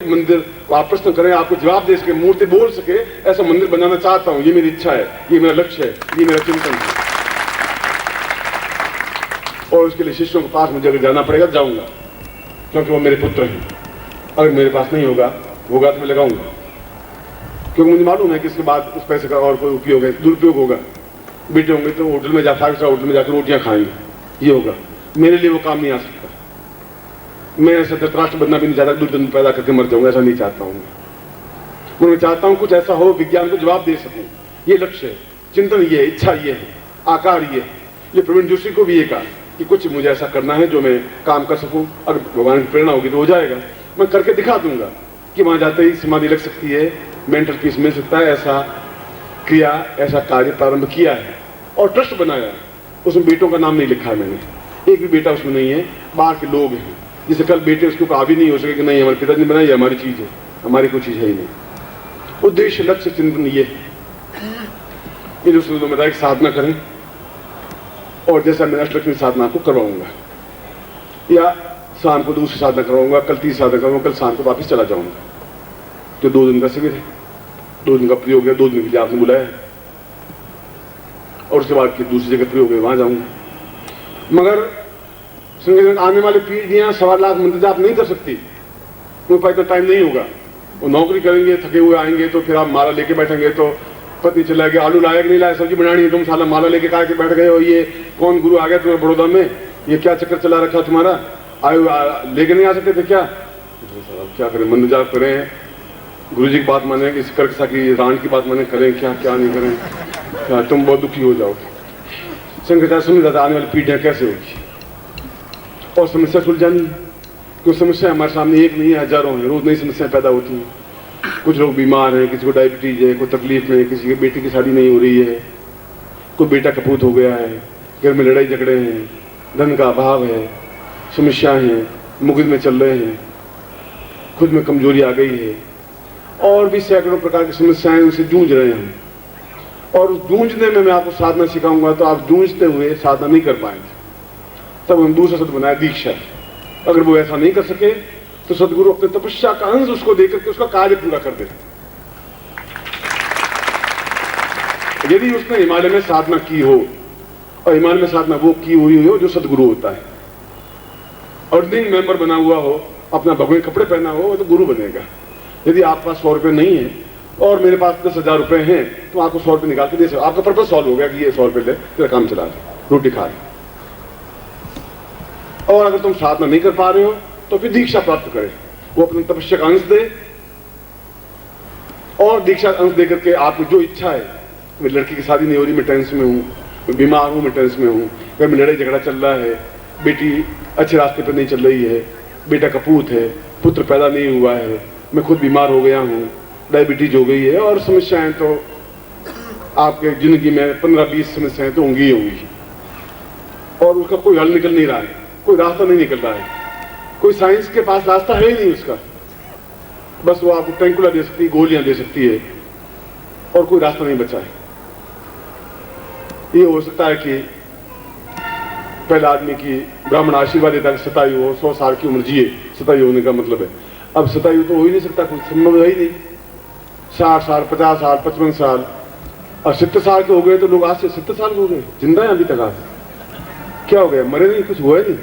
मंदिर आप प्रश्न करें, आपको जवाब दे सके, मूर्ति बोल सके, ऐसा मंदिर बनाना चाहता हूं। ये मेरी इच्छा है, ये मेरा लक्ष्य है, ये मेरा चिंतन है। और उसके लिए शिष्यों के पास मुझे अगर जाना पड़ेगा जाऊंगा, क्योंकि वो मेरे पुत्र हैं। अगर मेरे पास नहीं होगा तो मैं लगाऊंगा, क्योंकि मुझे मालूम है कि इसके बाद उस पैसे का और कोई उपयोग है, दुरुपयोग होगा। बेटे होंगे तो होटल में फाइव स्टार होटल में जाकर रोटियां खाएंगे, ये होगा। मेरे लिए वो काम नहीं आ सकता। मैं ऐसा धृतराष्ट्र बनना भी नहीं चाहता, दुर्योधन पैदा करके मर जाऊंगा, ऐसा नहीं चाहता हूँ मैं चाहता हूँ कुछ ऐसा हो विज्ञान को जवाब दे सकूं। ये लक्ष्य है, चिंतन ये है, इच्छा ये है, आकार ये है। ये प्रवीण जोशी को भी ये कहा कि कुछ मुझे ऐसा करना है जो मैं काम कर सकूं। अगर भगवान की प्रेरणा होगी तो हो जाएगा, मैं करके दिखा दूंगा कि वहां जाते ही समाधि लग सकती है, मेंटल पीस मिल सकता है। ऐसा क्रिया, ऐसा कार्य प्रारंभ किया है और ट्रस्ट बनाया है। उसमें बेटों का नाम नहीं लिखा है मैंने, एक भी बेटा उसमें नहीं है, बाहर के लोग हैं। जिसे कल बेटे उसके ऊपर हावी नहीं हो सके कि नहीं हमारे पिताजी ने बनाई है, हमारी चीज है, हमारी कोई चीज है ही नहीं। उद्देश्य, लक्ष्य, चिंतन ये है। इन उसमें बताया कि साधना करें, और जैसा मैं अष्टलक्ष्मी साधना को करवाऊंगा, या शाम को दूसरी साधना करवाऊंगा, कल तीसरी साधना करूंगा, कल शाम को वापस चला जाऊंगा। तो 2 दिन का शिविर है, 2 दिन का प्रयोग है, 2 दिन के लिए आपने बुलाया है, और उसके बाद दूसरी जगह प्रयोग है, वहां जाऊंगा। मगर आने वाली पीढ़ियां 1.25 लाख मंदिर जाप नहीं कर सकती, उनके पास इतना टाइम नहीं होगा। वो नौकरी करेंगे, थके हुए आएंगे, तो फिर आप माला लेके बैठेंगे तो पत्नी चला गया, आलू लाया कि नहीं लाया, सब्जी बनानी है, तुम साला माला लेके कहा के बैठ गए हो। ये कौन गुरु आ गया तुम्हारे बड़ौदा में, ये क्या चक्कर चला रखा तुम्हारा, आयु लेके नहीं आ सकते थे क्या? क्या करें, मंदिर जाप करें, गुरु जी की बात माने, इस कर्कसा की रान की बात माने, करें क्या क्या नहीं करें, क्या तुम बहुत दुखी हो जाओगे। शंकराचार्य समझ जाता आने वाली पीढ़ियां कैसे होगी, और समस्या सुलझानी है। क्योंकि समस्या हमारे सामने एक नहीं है, हजारों हैं, रोज नई समस्याएं पैदा होती हैं। कुछ लोग बीमार हैं, किसी को डायबिटीज है, कोई तकलीफ में, किसी के बेटी की शादी नहीं हो रही है, कोई बेटा कपूत हो गया है, घर में लड़ाई झगड़े हैं, धन का अभाव है, समस्याएं हैं, मुकदमे चल रहे हैं, खुद में कमजोरी आ गई है, और भी सैकड़ों प्रकार की समस्याएं उनसे जूझ रहे हैं। और जूझने में मैं आपको साधना सिखाऊंगा तो आप जूझते हुए साधना नहीं कर पाएंगे। तब हम दूसरा शब्द बनाया दीक्षा। अगर वो ऐसा नहीं कर सके तो सदगुरु अपने तपस्या का अंश उसको देकर के उसका कार्य पूरा कर दे। यदि उसने हिमालय में साधना की हो, और हिमालय में साधना वो की हुई हो जो सदगुरु होता है, अर्निंग मेंबर बना हुआ हो, अपना भगवे कपड़े पहना हो, तो गुरु बनेगा। यदि आपके पास 100 रुपए नहीं है और मेरे पास 10,000 रुपए हैं, तो आपको 100 रुपए निकाल के दे सकते, आपका पर्पज सॉल्व हो गया कि ये 100 रुपए ले, तेरा काम चला ले, रोटी खा ले। और अगर तुम साधना नहीं कर पा रहे हो तो फिर दीक्षा प्राप्त करें, वो अपने तपस्या का अंश दे, और दीक्षा अंश दे करके आपको जो इच्छा है, मेरी लड़की की शादी नहीं हो रही, मैं टेंशन में हूँ, मैं बीमार हूँ, मैं टेंशन में हूँ, घर में लड़ाई झगड़ा चल रहा है, बेटी अच्छे रास्ते पर नहीं चल रही है, बेटा कपूत है, पुत्र पैदा नहीं हुआ है, मैं खुद बीमार हो गया हूँ, डायबिटीज हो गई है, और समस्याएं तो आपके जिंदगी में 15-20 समस्याएं तो होंगी ही होंगी, और उसका कोई हल निकल नहीं रहा है, कोई रास्ता नहीं निकल रहा है, कोई साइंस के पास रास्ता है ही नहीं उसका। बस वो आपको टैंकुला दे सकती है, गोलियां दे सकती है, और कोई रास्ता नहीं बचा है। ये हो सकता है कि पहले आदमी की ब्राह्मण आशीर्वाद देता है, 27 हो, 100 साल की उम्र जिए, 27 होने का मतलब है। अब 27 तो हो ही नहीं सकता, कुछ संभव है ही नहीं। 60 साल, 50 साल, 55 साल, और 70 साल के हो गए तो लोग आज से 70 साल के हो गए, जिंदा है अभी तक। आज क्या हो गया, मरे नहीं, कुछ हुआ नहीं।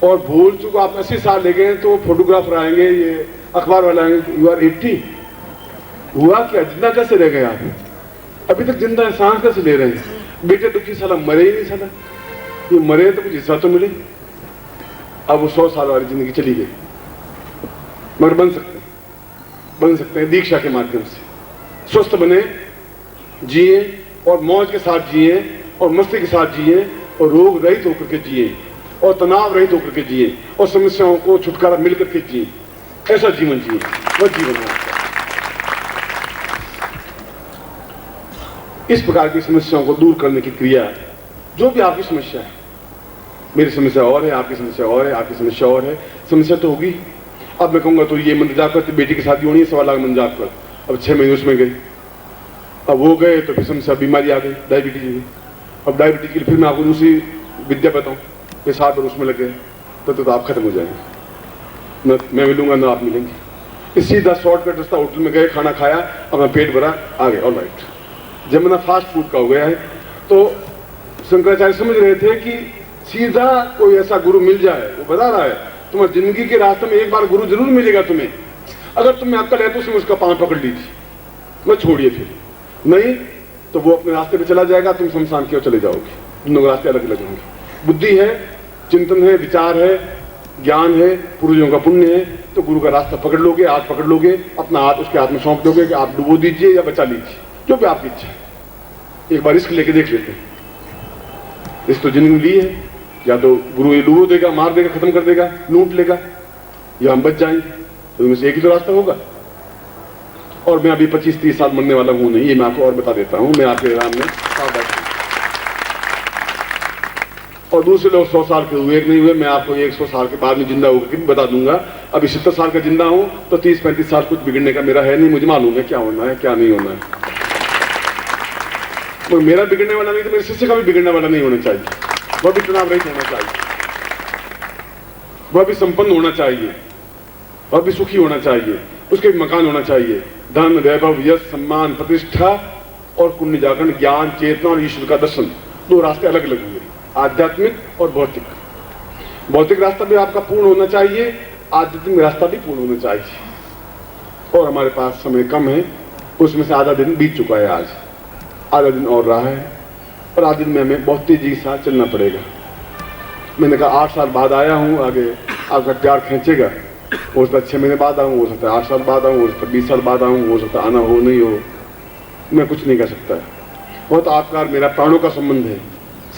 और भूल चुका आप 80 साल ले गए तो फोटोग्राफर आएंगे, ये अखबार वाले आएंगे, यू आर 80। हुआ क्या, जिंदा कैसे रह गए आप, अभी तक जिंदा है, सांस कैसे ले रहे हैं। बेटे दुखी, साला मरे ही नहीं, साला ये मरे तो कुछ हिस्सा तो मिले। अब वो 100 साल वाली जिंदगी चली गई, मगर बन सकते हैं दीक्षा के माध्यम से। स्वस्थ बने, जिए, और मौज के साथ जिए, और मस्ती के साथ जिए, और रोग रहित होकर के जिए, और तनाव रहित होकर के जिए, और समस्याओं को छुटकारा मिलकर के जिए। ऐसा जीवन जिए, वह जीवन है आपका। इस प्रकार की समस्याओं को दूर करने की क्रिया, जो भी आपकी समस्या है, मेरी समस्या और है, आपकी समस्या और है, आपकी समस्या और है, समस्या तो होगी। अब मैं कहूंगा तो ये मंदिर जाप कर, बेटी की शादी होनी है, 1.25 लाख मंदिर जाप कर, अब 6 महीने उसमें गए, अब वो गए तो फिर समस्या बीमारी आ गई, डायबिटीज हुई। अब डायबिटीज के लिए फिर मैं आपको दूसरी विद्या बताऊं, ये 7 बार उसमें लग गए, तो आप खत्म हो जाएंगे। न मैं मिलूंगा, ना आप मिलेंगे। इस सीधा शॉर्टकट रास्ता, होटल में गए, खाना खाया, अपना पेट भरा, आ गए, ऑल राइट। जमाना फास्ट फूड का हो गया है। तो शंकराचार्य समझ रहे थे कि सीधा कोई ऐसा गुरु मिल जाए, वो बता रहा है तुम्हारी जिंदगी के रास्ते में एक बार गुरु जरूर मिलेगा तुम्हें, अगर तुम्हें अक्ल है तो उसमें उसका पांव पकड़ लीजिए, मत छोड़िए, फिर नहीं तो वो अपने रास्ते पे चला जाएगा, तुम शमशान की ओर चले जाओगे। दोनों रास्ते अलग अलग होंगे। बुद्धि है, चिंतन है, विचार है, ज्ञान है, पूर्वजों का पुण्य है, तो गुरु का रास्ता पकड़ लोगे, हाथ पकड़ लोगे, अपना हाथ उसके हाथ में सौंप दोगे कि आप डुबो दीजिए या बचा लीजिए, जो भी आपकी इच्छा है। एक बार रिस्क लेके देख लेते हैं। रिस्क तो जिंदगी ली है, या तो गुरु ये डुबो देगा, मार देगा, खत्म कर देगा, लूट लेगा, या हम बच जाएंगे, तो इनमें से एक ही तो रास्ता होगा। और मैं अभी 25-30 साल मरने वाला हूं नहीं, ये मैं आपको और बता देता हूं, मैं आपके राम में और दूसरे लोग 100 साल के हुए नहीं हुए, मैं आपको 100 साल के बाद में जिंदा होकर भी बता दूंगा। अभी 70 साल का जिंदा हूं तो 30-35 साल कुछ बिगड़ने का मेरा है नहीं, मुझे मालूम है क्या होना है क्या नहीं होना है। तो मेरा बिगड़ने वाला नहीं तो मेरे शिष्य का भी बिगड़ने वाला नहीं होना चाहिए, वह भी तनाव रहित होना चाहिए, वह भी संपन्न होना चाहिए, वह भी सुखी होना चाहिए, उसके भी मकान होना चाहिए, धन, वैभव, यश, सम्मान, प्रतिष्ठा और पुण्य जागरण, ज्ञान, चेतना और ईश्वर का दर्शन। दो रास्ते अलग अलग हुए, आध्यात्मिक और भौतिक। भौतिक रास्ता भी आपका पूर्ण होना चाहिए, आध्यात्मिक रास्ता भी पूर्ण होना चाहिए। और हमारे पास समय कम है, उसमें से आधा दिन बीत चुका है, आज आधा दिन और रहा है, और आधे दिन में हमें बहुत तेजी के साथ चलना पड़ेगा। मैंने कहा 8 साल बाद आया हूं, आगे आपका प्यार खींचेगा, हो सकता है 6 महीने बाद आऊँ, हो सकता है 8 साल बाद आऊँ, हो सकता है 20 साल बाद आऊँ, हो सकता है आना हो नहीं हो, मैं कुछ नहीं कर सकता। बहुत आपका मेरा प्राणों का संबंध है,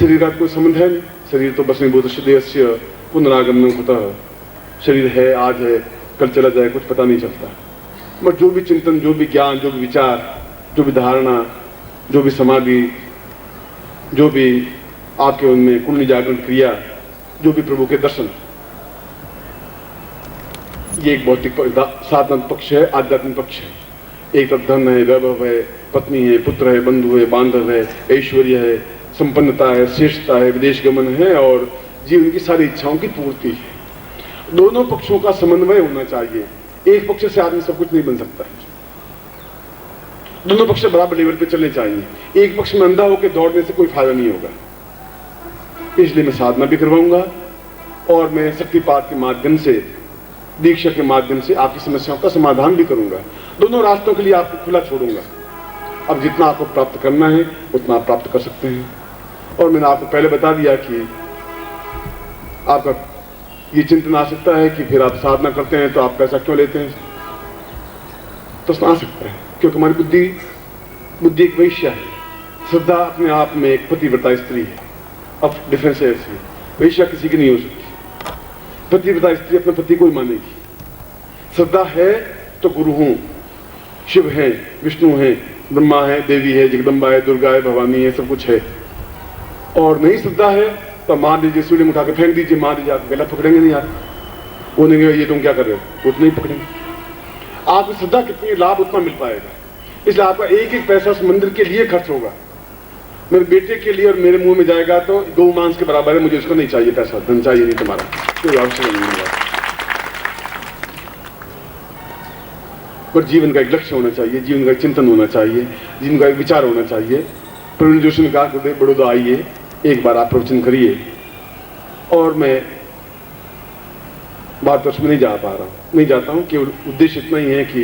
शरीर का कोई संबंध है नहीं। शरीर तो बस देहस्य पुनरागमन होता, शरीर है, आज है, कल चला जाए, कुछ पता नहीं चलता। मगर जो भी चिंतन, जो भी ज्ञान, जो भी विचार, जो भी धारणा, जो भी समाधि, जो भी आपके उनमें कुंडली जागरण क्रिया, जो भी प्रभु के दर्शन, ये एक भौतिक साधन पक्ष है, आध्यात्मिक पक्ष है। एक तरफ धन है, वैभव है, पत्नी है, पुत्र है, बंधु है, बांधव है, ऐश्वर्य है, संपन्नता है, श्रेष्ठता है, विदेश गमन है और जीवन की सारी इच्छाओं की पूर्ति है। दोनों पक्षों का समन्वय होना चाहिए, एक पक्ष से आदमी सब कुछ नहीं बन सकता है। दोनों पक्ष बराबर लेवल पे चलने चाहिए। एक पक्ष में अंधा होकर दौड़ने से कोई फायदा नहीं होगा, इसलिए मैं साधना भी करवाऊंगा और मैं शक्तिपात के माध्यम से, दीक्षा के माध्यम से आपकी समस्याओं का समाधान भी करूंगा। दोनों रास्तों के लिए आपको खुला छोड़ूंगा। अब जितना आपको प्राप्त करना है उतना आप प्राप्त कर सकते हैं। और मैंने आपको पहले बता दिया कि आपका ये चिंतन आ सकता है कि फिर आप साधना करते हैं तो आप पैसा क्यों लेते हैं, तो आ सकता है क्योंकि हमारी बुद्धि एक वैश्या है। श्रद्धा अपने आप में एक पतिव्रता स्त्री है। अब डिफरेंस है ऐसी, वैश्या किसी की नहीं हो सकती, पतिव्रता स्त्री अपने पति को ही मानेगी। श्रद्धा है तो गुरु हूं, शिव है, विष्णु है, ब्रह्मा है, देवी है, जगदम्बा है, दुर्गा है, भवानी है, सब कुछ है। और नहीं श्रद्धा है तो मार दीजिए, सीढ़ी उठा के फेंक दीजिए, मार दीजिए, आप गला पकड़ेंगे नहीं, आप वो नहीं, ये तुम क्या कर रहे हो, वो तो नहीं पकड़ेंगे। आपकी श्रद्धा कितनी लाभ उतना मिल पाएगा। इसलिए आपका एक एक पैसा उस मंदिर के लिए खर्च होगा। मेरे बेटे के लिए और मेरे मुंह में जाएगा तो गौ मांस के बराबर है, मुझे उसको नहीं चाहिए, पैसा धन चाहिए नहीं तुम्हारा, कोई आवश्यक नहीं है। पर जीवन का एक लक्ष्य होना चाहिए, जीवन का एक चिंतन होना चाहिए, जीवन का एक विचार होना चाहिए। प्रवीण जोशी ने कहा गुरुदेव बड़ौदा आइए, एक बार आप प्रवचन करिए। और मैं भारतवर्ष में नहीं जा पा रहा हूँ, नहीं जाता हूँ, केवल उद्देश्य इतना ही है कि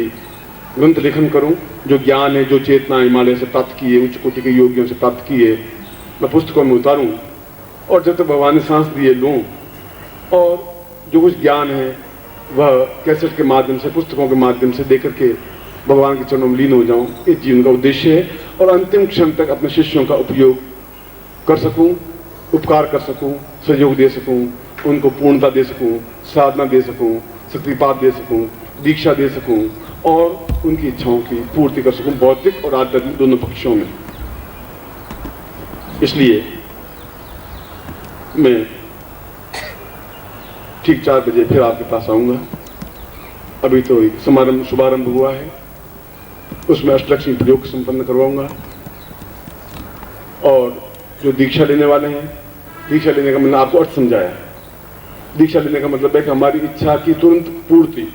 ग्रंथ लेखन करूं, जो ज्ञान है, जो चेतना हिमालय से प्राप्त की है, उच्च कोटि के योगियों से प्राप्त की है, मैं पुस्तकों में उतारूं और जब तक भगवान ने सांस दिए लूं, और जो कुछ ज्ञान है वह कैसेट के माध्यम से, पुस्तकों के माध्यम से देकर के भगवान के चरणों में लीन हो जाऊं। ये जीवन का उद्देश्य है। और अंतिम क्षण तक अपने शिष्यों का उपयोग कर सकूं, उपकार कर सकूं, सहयोग दे सकूं, उनको पूर्णता दे सकूं, साधना दे सकूं, शक्तिपात दे सकूं, दीक्षा दे सकूं और उनकी इच्छाओं की पूर्ति कर सकूं, भौतिक और आध्यात्मिक दोनों पक्षों में। इसलिए मैं ठीक 4 बजे फिर आपके पास आऊंगा। अभी तो एक समारंभ शुभारंभ हुआ है, उसमें अष्टलक्ष्मी प्रयोग संपन्न करवाऊंगा। और जो दीक्षा लेने वाले हैं, दीक्षा लेने का मैंने आपको अर्थ समझाया। दीक्षा लेने का मतलब है कि हमारी इच्छा की तुरंत पूर्ति,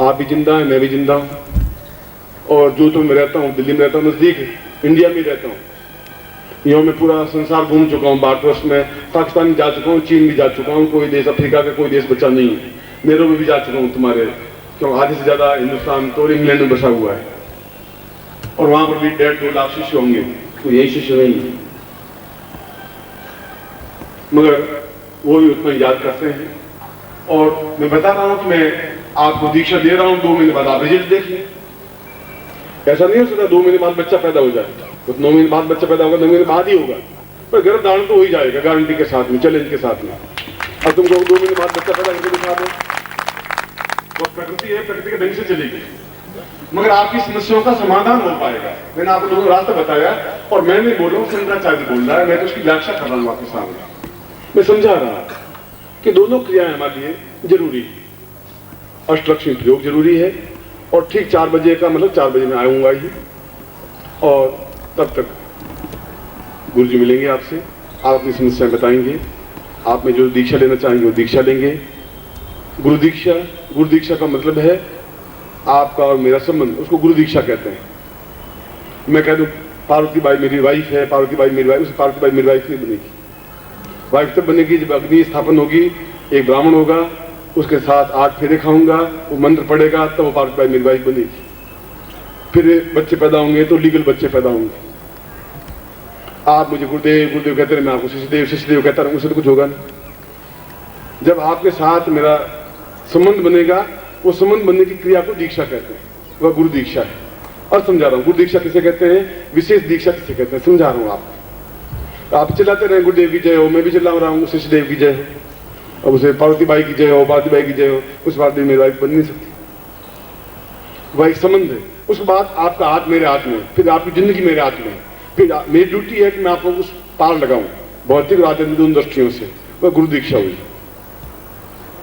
आप भी जिंदा हैं, मैं भी जिंदा हूँ। और जो तो मैं रहता हूँ, दिल्ली में रहता हूँ, नजदीक है, इंडिया में रहता हूँ। यहाँ मैं पूरा संसार घूम चुका हूँ, भारतवर्ष में, पाकिस्तान जा चुका हूँ, चीन भी जा चुका हूँ, कोई देश, अफ्रीका का कोई देश बचा नहीं है। नेहरू में भी जा चुका हूँ तुम्हारे, क्यों आधे से ज्यादा हिंदुस्तान तो इंग्लैंड में बसा हुआ है, और वहां पर भी 1.5-2 लाख शिष्य होंगे, तो यही शिष्य नहीं है, मगर वो भी उतना याद करते हैं। और मैं बता रहा हूं कि मैं आपको दीक्षा दे रहा हूं, 2 महीने बाद आप रिजल्ट देखिए। ऐसा नहीं हो सकता 2 महीने बाद बच्चा पैदा हो जाए, तो 9 महीने बाद बच्चा पैदा होगा, 9 महीने बाद ही होगा, पर गर्भधारण तो हो ही जाएगा, गारंटी के साथ में, चैलेंज के साथ में। अब तुमको 2 महीने बाद बच्चा पैदा करके दिखा दो, तो प्रकृति है, प्रकृति के ढंग से चलेगी, मगर आपकी समस्याओं का समाधान हो पाएगा। मैंने आपको दोनों रास्ता बताया, और मैं नहीं बोल रहा हूँ, शंकराचार्य बोल रहा है, मैं तो उसकी व्याख्या कर रहा हूँ आपके सामने। मैं समझा रहा कि दोनों क्रियाएं हमारे लिए जरूरी है। अष्टलक्ष्मी प्रयोग जरूरी है, और ठीक 4 बजे का मतलब 4 बजे मैं आऊंगा ही, और तब तक गुरुजी मिलेंगे आपसे, आप अपनी समस्याएं बताएंगे, आप में जो दीक्षा लेना चाहेंगे वो दीक्षा लेंगे। गुरु दीक्षा का मतलब है आपका और मेरा संबंध, उसको गुरु दीक्षा कहते हैं। मैं कह दूं पार्वती बाई मेरी वाइफ है, पार्वती बाई मेरी वाइफ, उसे पार्वती बाई मेरी वाइफ नहीं बनेगी। वाइफ तब बनेगी जब अग्नि स्थापन होगी, एक ब्राह्मण होगा, उसके साथ 8 फेरे खाऊंगा, वो मंत्र पढ़ेगा, तब वो पार्वती बाई मेरी वाइफ बनेगी। फिर बच्चे पैदा होंगे तो लीगल बच्चे पैदा होंगे। आप मुझे गुरुदेव गुरुदेव कहते रहे, मैं आपको शिष्यदेव कहता रहूं, उससे तो कुछ होगा नहीं। जब आपके साथ मेरा संबंध बनेगा, वो संबंध बनने की क्रिया को दीक्षा कहते हैं, वह गुरु दीक्षा है। और समझा रहा हूं गुरु दीक्षा किसे कहते हैं, विशेष दीक्षा किसे कहते हैं, समझा रहा हूं आपको। आप चिल्लाते रहे गुरुदेव की जय हो, मैं भी चिल्ला रहा हूँ शिष्यदेव की जय हो, अब उसे पार्वती बाई की जय हो, पार्वती बाई की जय हो, उस बात में मेरी वाइफ बन नहीं सकती। वह एक संबंध है। उसके बाद आपका हाथ मेरे हाथ में, फिर आपकी जिंदगी मेरे हाथ में, फिर मेरी ड्यूटी है कि मैं आपको उस पार लगाऊं, भौतिक और आध्यात्मिक दोनों दृष्टियों से। वह गुरु दीक्षा हुई,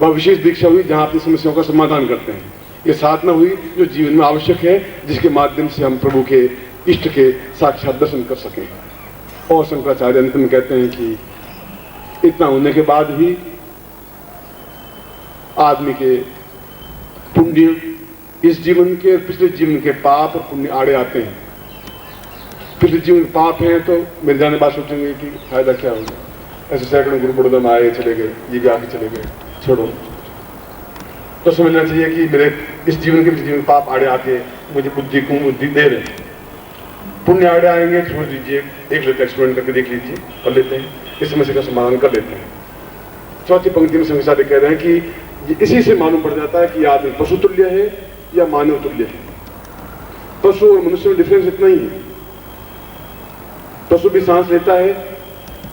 वह विशेष दीक्षा हुई जहां अपनी समस्याओं का समाधान करते हैं। ये साधना हुई जो जीवन में आवश्यक है, जिसके माध्यम से हम प्रभु के, इष्ट के साक्षात दर्शन कर सकें। और शंकराचार्य अंत में कहते हैं कि इतना होने के बाद ही आदमी के पुण्य, इस जीवन के पिछले जीवन के पाप और पुण्य आड़े आते हैं। पिछले जीवन के पाप हैं तो मेरे जाने बाद सोचेंगे कि फायदा क्या होगा, ऐसे सैकड़ों गुरु बड़ोदम आए चले गए, ये भी आके चले गए, छोड़ो। तो समझना चाहिए कि मेरे इस जीवन के पिछले जीवन पाप आड़े आके मुझे बुद्धि दे रहे हैं। पुण्य आड़े आएंगे, छोड़ दीजिए, देख लेते, एक्सपेरिमेंट करके देख लीजिए, कर लेते हैं, इस समस्या का समाधान कर लेते हैं। चौथी पंक्ति में शंकराचार्य कह रहे हैं कि इसी से मालूम पड़ जाता है कि आदमी पशु तुल्य है या मानव तुल्य है। पशु और मनुष्य में डिफरेंस इतना ही है, पशु भी सांस लेता है,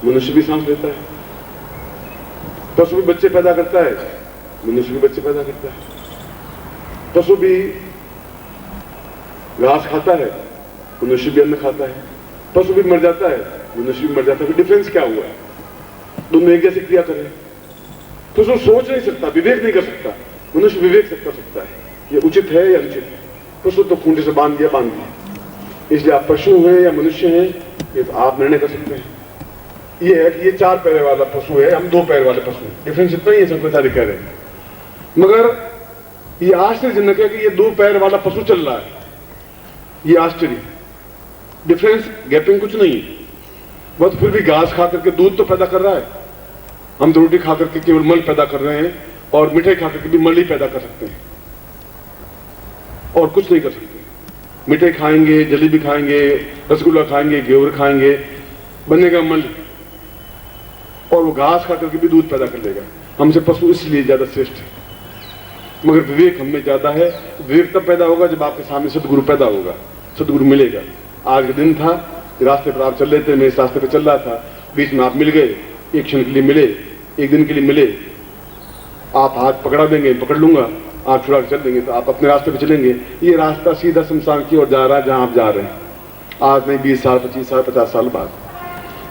मनुष्य भी सांस लेता है। पशु भी बच्चे पैदा करता है, मनुष्य भी बच्चे पैदा करता है। पशु भी घास खाता है, मनुष्य भी अन्न खाता है। पशु भी मर जाता है, मनुष्य भी मर जाता है। डिफरेंस क्या हुआ है? दोनों एक जैसी क्रिया करें। पशु सोच नहीं सकता, विवेक नहीं कर सकता, मनुष्य विवेक कर सकता है, ये उचित है या अनुचित है। पशु तो खूंटे से बांध दिया। इसलिए आप पशु हैं या मनुष्य हैं, ये तो आप निर्णय कर सकते हैं। ये है कि ये 4 पैर वाला पशु है, हम 2 पैर वाले पशु हैं। डिफरेंस इतना ही है, शंकराचार्य कह रहे हैं। मगर ये आश्चर्यजनक है कि ये 2 पैर वाला पशु चल रहा है, ये आश्चर्य। डिफरेंस गैपिंग कुछ नहीं है, बस फिर भी घास खा करके दूध तो पैदा कर रहा है। हम तो रोटी खा करके केवल मल पैदा कर रहे हैं, और मिठाई खा करके भी मल ही पैदा कर सकते हैं, और कुछ नहीं कर सकते। मिठाई खाएंगे, जलेबी खाएंगे, रसगुल्ला खाएंगे, घेवर खाएंगे, बनेगा मल, और वो घास खा करके भी दूध पैदा कर लेगा। हमसे पशु इसलिए ज्यादा श्रेष्ठ है। मगर विवेक हमें ज्यादा है। विवेक तब पैदा होगा जब आपके सामने सदगुरु पैदा होगा, सदगुरु मिलेगा। आज के दिन था, रास्ते पर आप चल रहे थे, मैं इस रास्ते पर चल रहा था, बीच में आप मिल गए, एक क्षण के लिए मिले, एक दिन के लिए मिले। आप हाथ पकड़ा देंगे, पकड़ लूंगा, आप छुड़ा के चल देंगे, तो आप अपने रास्ते पे चलेंगे। ये रास्ता सीधा शमशान की ओर जा रहा है, जहां आप जा रहे हैं। आज नहीं, 20 साल, 25 साल, 50 साल बाद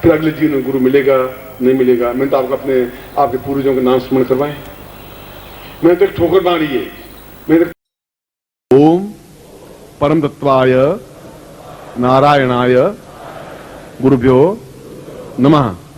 फिर अगले जीवन में गुरु मिलेगा, नहीं मिलेगा। मैंने तो आपको आपके पूर्वजों के नाम स्मरण करवाए। मैंने तो एक ठोकर मारी है। ओम परम तत्वाय नारायणाय गुरुभ्यो नमः।